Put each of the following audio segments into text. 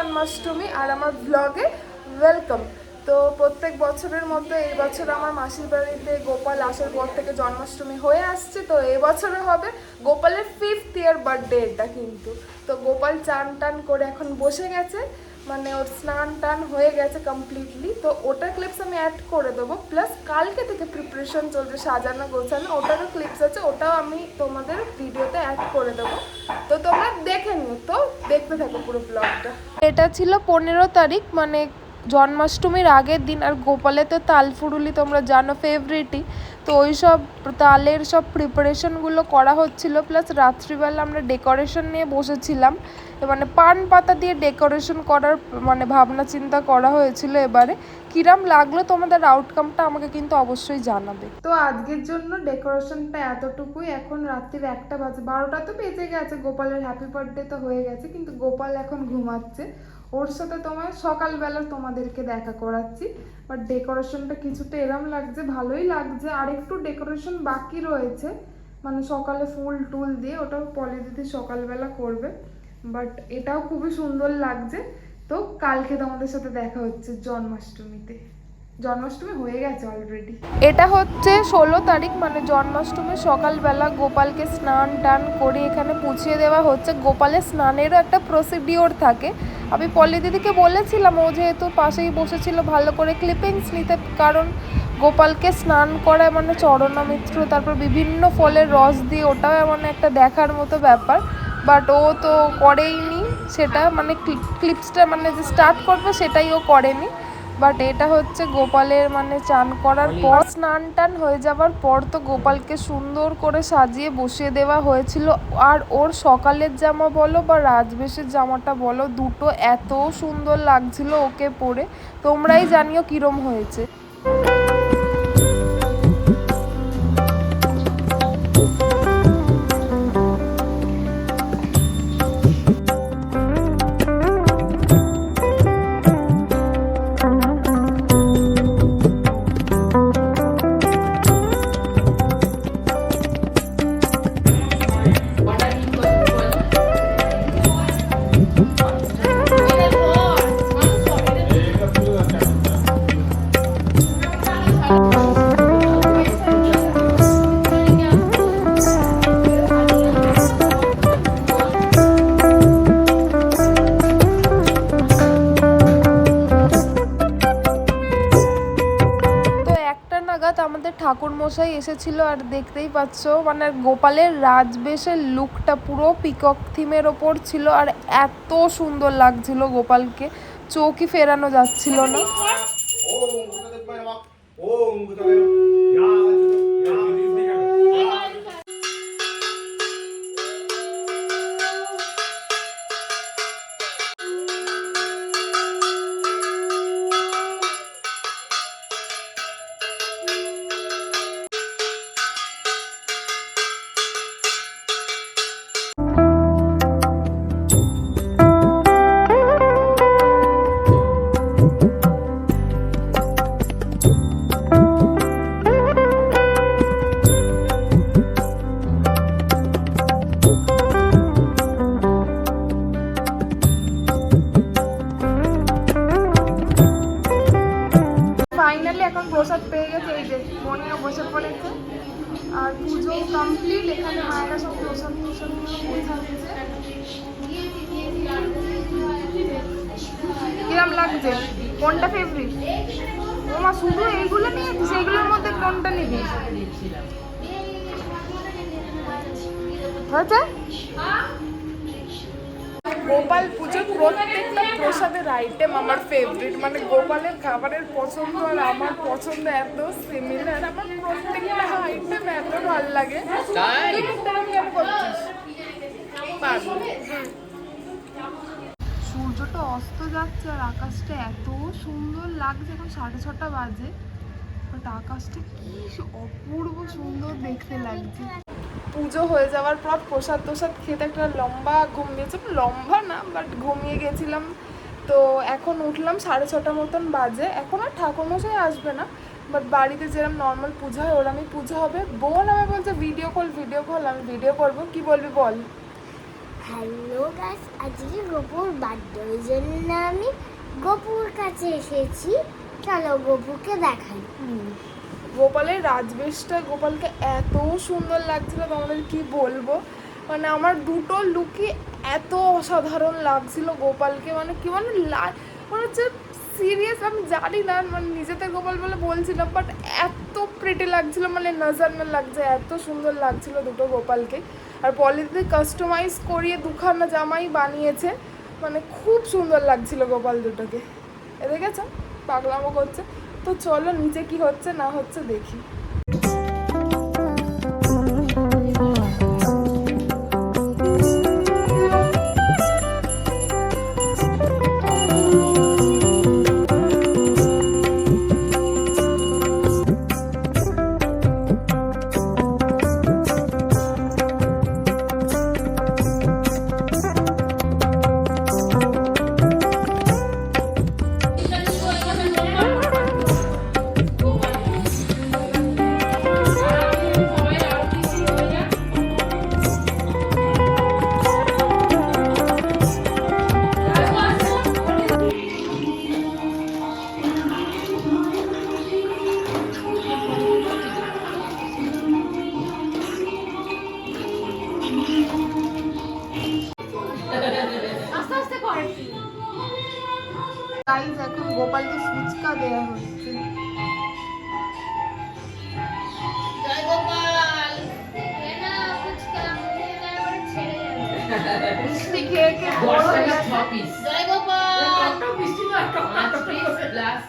জন্মাষ্টমী আর আমার ব্লগে ওয়েলকাম। তো প্রত্যেক বছরের মতো এই বছর আমার মাসির বাড়িতে গোপাল আসার পর থেকে জন্মাষ্টমী হয়ে আসছে। তো এই বছরে হবে গোপালের 5th ইয়ার বার্থডে এটা কিন্তু। তো গোপাল চান টান করে এখন বসে গেছে, মানে ওর স্নান টান হয়ে গেছে কমপ্লিটলি। তো ওটার ক্লিপস আমি অ্যাড করে দেবো, প্লাস কালকে থেকে প্রিপারেশন চলছে সাজানো গোছানো, ওটারও ক্লিপস আছে, ওটাও আমি তোমাদের ভিডিওতে অ্যাড করে দেবো। তো তোমরা দেখে নিও, তো দেখতে থাকো পুরো ব্লগটা। এটা ছিল 15 তারিখ, মানে জন্মাষ্টমীর আগের দিন। আর গোপালে তো তালফুরুলি তোমরা জানো ফেভারিটই, তো ওই সব তালের সব প্রিপারেশনগুলো করা হচ্ছিল। প্লাস রাত্রিবেলা আমরা ডেকোরেশন নিয়ে বসেছিলাম, মানে পান পাতা দিয়ে ডেকোরেশন করার মানে ভাবনা চিন্তা করা হয়েছিল। এবারে কিরাম লাগলো তোমাদের আউটকামটা আমাকে কিন্তু অবশ্যই জানাবে। তো আজকের জন্য ডেকোরেশনটা এতটুকুই। এখন রাত্রির 1টা বাজে, 12টা তো বেজে গেছে। গোপালের হ্যাপি বার্থডে তো হয়ে গেছে, কিন্তু গোপাল এখন ঘুমাচ্ছে। ওর সাথে তোমার সকালবেলা তোমাদেরকে দেখা করাচ্ছি। বাট ডেকোরেশনটা কিছুটা এরম লাগছে, ভালোই লাগছে। আর একটু ডেকোরেশন বাকি রয়েছে, মানে সকালে ফুল টুল দিয়ে, ওটাও পলি দিদি সকালবেলা করবে। বাট এটাও খুবই সুন্দর লাগছে। তো কালকে তোমাদের সাথে দেখা হচ্ছে জন্মাষ্টমীতে। জন্মাষ্টমী হয়ে গেছে অলরেডি। এটা হচ্ছে 16 তারিখ, মানে জন্মাষ্টমী সকালবেলা গোপালকে স্নান টান করে এখানে পুছিয়ে দেওয়া হচ্ছে। গোপালের স্নানেরও একটা প্রসিডিওর থাকে। আমি পলি দিদিকে বলেছিলাম, ও যেহেতু পাশেই বসেছিল, ভালো করে ক্লিপিংস নিতে, কারণ গোপালকে স্নান করা মানে চরণামিত্র, তারপর বিভিন্ন ফলের রস দিয়ে, ওটাও এমন একটা দেখার মতো ব্যাপার। বাট ও তো করেইনি সেটা, মানে ক্লিপসটা মানে যে স্টার্ট করবে সেটাই ও করেনি। বাট এটা হচ্ছে গোপালের মানে চান করার পর, স্নান টান হয়ে যাওয়ার পর তো গোপালকে সুন্দর করে সাজিয়ে বসিয়ে দেওয়া হয়েছিল। আর ওর সকালের জামা বলো বা রাজবেশের জামাটা বলো, দুটো এত সুন্দর লাগছিল ওকে পরে। তোমরাই জানিও কিরম হয়েছে। আমাদের ঠাকুর মশাই এসেছিল, আর দেখতেই পাচ্ছ মানে গোপালের রাজবেশের লুকটা পুরো পিকক থিমের ওপর ছিল। আর এত সুন্দর লাগছিল গোপালকে, চোখই ফেরানো যাচ্ছিল না। ফাইনালি এখন প্রসাদ পেয়ে গেছে, এই যে মনিও বসে পড়েছে। আর পুজো কমপ্লিট, এখানে মায়েরা সব প্রসাদ বোঝাচ্ছে। কিরম লাগছে? কোনটা ফেভারিট? ও মা, শুধু এইগুলো নিয়েছিস? এইগুলোর মধ্যে কোনটা নিবি? হয়েছে? গোপাল পুজোর প্রত্যেকটা প্রসাদের আইটেম আমার ফেভারিট, মানে গোপালের খাবারের পছন্দ আর আমার পছন্দ এত সিমিলার। আমার প্রত্যেকটা আইটেম এত ভালো লাগে। সূর্যটা অস্ত যাচ্ছে আর আকাশটা এত সুন্দর লাগছে। এখন 6:30 বাজে, বাট আকাশটা কি অপূর্ব সুন্দর দেখতে লাগছে। পুজো হয়ে যাওয়ার পর প্রসাদ খেতে একটা লম্বা ঘুম দিয়েছে, লম্বা না বাট ঘুমিয়ে গেছিলাম। তো এখন উঠলাম 6:30 মতন বাজে। এখন আর ঠাকুরমশাই আসবে না, বাট বাড়িতে যেরকম নর্মাল পুজো হয় ওরমই পুজো হবে। বোন আমায় বলছে ভিডিও কল, আমি ভিডিও করবো। কি বলবি বল? হ্যালো গাইস, আজকে গপুর বার্থডে, ওই জন্য আমি গপুর কাছে এসেছি। চলো গপুকে দেখাই। গোপালের রাজবেশটা গোপালকে এত সুন্দর লাগছিল, তোমাদের কি বলবো। মানে আমার দুটো লুকই এত অসাধারণ লাগছিল গোপালকে। মানে কি মানে মানে হচ্ছে সিরিয়াস, আমি জানি না, মানে নিজেদের গোপাল বলে বলছিলাম, বাট এত প্রিটি লাগছিল, মানে নজর না লাগছে, এত সুন্দর লাগছিল দুটো গোপালকে। আর পলিতে কাস্টমাইজ করিয়ে দুখানা জামাই বানিয়েছে, মানে খুব সুন্দর লাগছিল গোপাল দুটোকে। দেখেছো পাগলামো করছে। তো চলো নিচে কি হচ্ছে না হচ্ছে দেখি। গাইস, এখন গোপালকে ফুচকা দেয়া হচ্ছে। জয় গোপাল। না ফুচকা মুখে একবারে ছেড়ে যাবে। মিষ্টি খেয়ে খেয়ে বড় হয়ে গেছে। জয় গোপাল। মিষ্টি না, প্লাস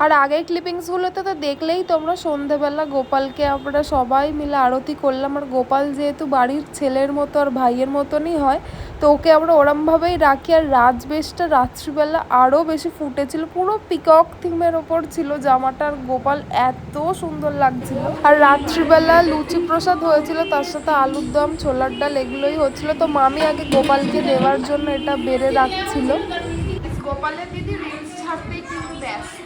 আর আগের ক্লিপিংসগুলোতে তো দেখলেই তোমরা, সন্ধেবেলা গোপালকে আমরা সবাই মিলে আরতি করলাম। আর গোপাল যেহেতু বাড়ির ছেলের মতো আর ভাইয়ের মতনই হয়, তো ওকে আমরা ওরমভাবেই রাখি। আর রাজবেশটা রাত্রিবেলা আরও বেশি ফুটেছিল, পুরো পিকক থিমের ওপর ছিল জামাটা। আর গোপাল এত সুন্দর লাগছিল। আর রাত্রিবেলা লুচি প্রসাদ হয়েছিল, তার সাথে আলুর দম, ছোলার ডাল, এগুলোই হচ্ছিল। তো মামি আগে গোপালকে দেওয়ার জন্য এটা বেড়ে রাখছিল। গোপালের দিদি রিলস ছাড়তে কিন্তু ব্যস্ত।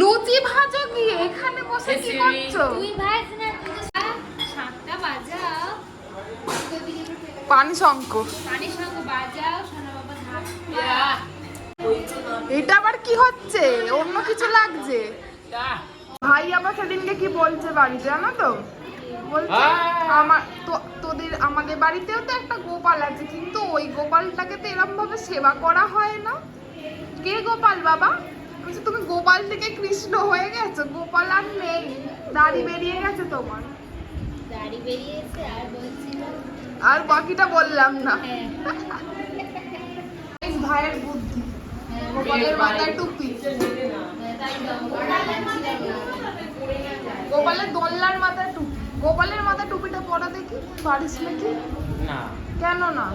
লুচি ভাজো গিয়ে, এখানে বসে কি করছো? তুই ভাজ না, তুই তো সাতটা বাজাও। পানি শঙ্কর, পানি সঙ্গে বাজাও, সোনা বাবা ধাক্কা। এটা আবার কি হচ্ছে? অন্য কিছু লাগছে। ভাই আবার সেদিনকে কি বলছে বাড়িতে জানো তো? বলছে আমাদের বাড়িতেও তো একটা গোপাল আছে, কিন্তু ওই গোপালটাকে তো এরকম ভাবে সেবা করা হয় না। কে গোপাল বাবা? বলছে তুমি গোপাল থেকে কৃষ্ণ হয়ে গেছো, গোপাল আর নেই, দাড়ি বেরিয়ে গেছে তোমার। দাড়ি বেরিয়েছে আর বলছিল আর বাকিটা বললাম না। হ্যাঁ ভাইয়ের বুদ্ধি, গোপালের মাথায় টুপি, গোপালের দোল্লার মাথায় টুপি। গোপালের মাথায় টুপিটা পরা দেখি, পারিস নাকি? না। কেন না?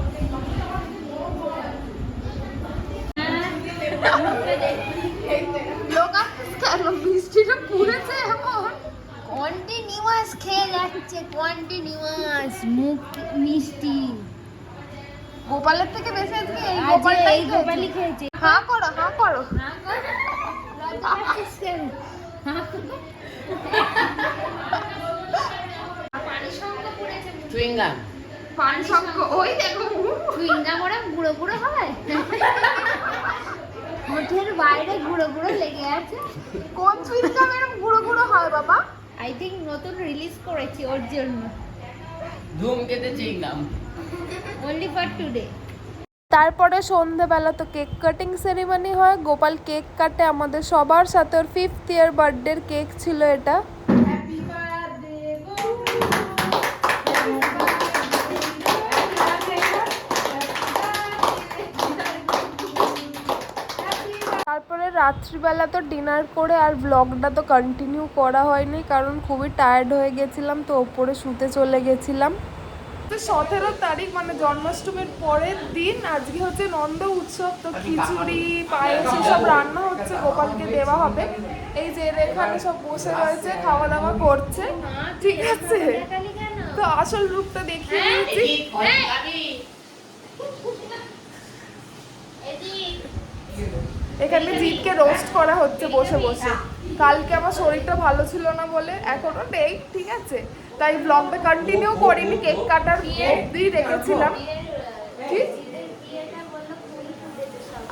লোকা কেন বৃষ্টিটা পুড়েছে এমন? কন্টিনিউয়াস খেয়ে যাচ্ছে, কন্টিনিউয়াস মুখ মিষ্টি। গোপালের থেকে বেশি আজকে এই আজ গোপালটাই এই গোপালই খেয়েছে। হাঁ করো, হাঁ করো। হ্যাঁ কর, লজ্জা পাচ্ছিস কেন? হ্যাঁ কর। পানি সঙ্গ পড়েছে মুখে। চুইংগাম। পান শঙ্খ, ওই দেখো চুইংগাম ওরা গুঁড়ো গুঁড়ো হয়, মুখের বাইরে গুঁড়ো গুঁড়ো লেগে আছে। কোন চুইংগাম এরকম গুঁড়ো গুঁড়ো হয় বাবা? আই থিঙ্ক নতুন রিলিজ করেছি ওর জন্য, ধূমকেতু চুইংগাম। Only for today. তারপরে সন্ধ্যেবেলা তো কেক কাটিং সেরিমনি হয়। গোপাল কেক কাটে আমাদের সবার সাথে, ওর 5th ইয়ার বার্থডের কেক ছিল এটা। তারপরে রাত্রিবেলা তো ডিনার করে আর ব্লগটা তো কন্টিনিউ করা হয়নি, কারণ খুবই টায়ার্ড হয়ে গেছিলাম, তো ওপরে শুতে চলে গেছিলাম। তো 17 তারিখ মানে জন্মাষ্টমীর পরের দিন আজকে হচ্ছে নন্দ উৎসব। তো খিচুড়ি, পায়েস সব রান্না হচ্ছে, গোপালকে দেওয়া হবে। এই যে এরা এখানে সব বসে রয়েছে, খাওয়া দাওয়া করছে, ঠিক আছে। তো আসল রূপটা দেখিয়ে দিচ্ছি। এখানে জিৎকে রোস্ট করা হচ্ছে বসে বসে। কালকে আমার শরীরটা ভালো ছিল না বলে, এখনো নেই, ঠিক আছে, তাই ব্লগটা কন্টিনিউ করিনি, কেক কাটার অবধি রেখেছিলাম। কি?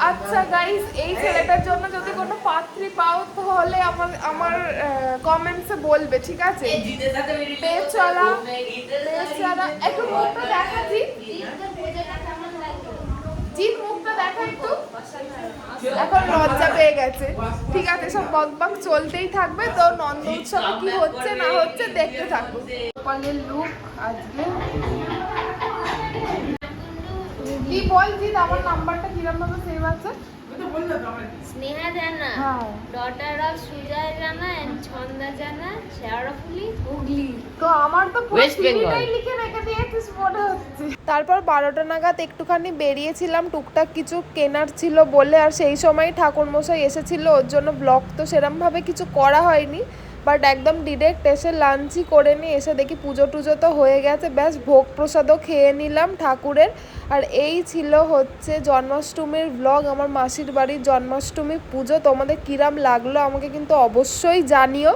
আচ্ছা গাইস, এই ছেলেটার জন্য যদি কোনো পাত্রী পাও তাহলে আমার কমেন্টসে বলবে, ঠিক আছে? বেচারা বেচারা, একটু মুখটা দেখাচ্ছি, জিৎ মুখটা দেখা একটু, এখন লজ্জা পেয়ে গেছে। ঠিক আছে, সব বকবক চলতেই থাকবে, তো নন্দ উৎসবে কি হচ্ছে না হচ্ছে দেখতে থাকবো। গোপালের লুক আজকে কি বল জিৎ, আমার নাম্বারটা কিরম ভাবে সেভ আছে? স্নেহা জানা, হ্যাঁ। ডটার অফ সুজয় জানা এন্ড ছন্দা জানা, শেয়ারফুলি হুগলি। তো আমার তো পুরো West Bengal। সিভিটাই লিখে রেখে দিয়েছিস মনে হচ্ছে। তারপর 12টা নাগাদ একটুখানি বেরিয়েছিলাম, টুকটাক কিছু কেনার ছিল বলে, আর সেই সময় ঠাকুরমশাই এসেছিল, ওর জন্য ব্লগ তো সেরমভাবে কিছু করা হয়নি, বাট একদম ডিরেক্ট এসে লাঞ্চই করে নিয়ে এসে দেখি পুজো টুজো তো হয়ে গেছে, ব্যাস ভোগ প্রসাদও খেয়ে নিলাম ঠাকুরের। আর এই ছিল হচ্ছে জন্মাষ্টমীর ব্লগ, আমার মাসির বাড়ির জন্মাষ্টমী পুজো। তোমাদের কিরাম লাগলো আমাকে কিন্তু অবশ্যই জানিও।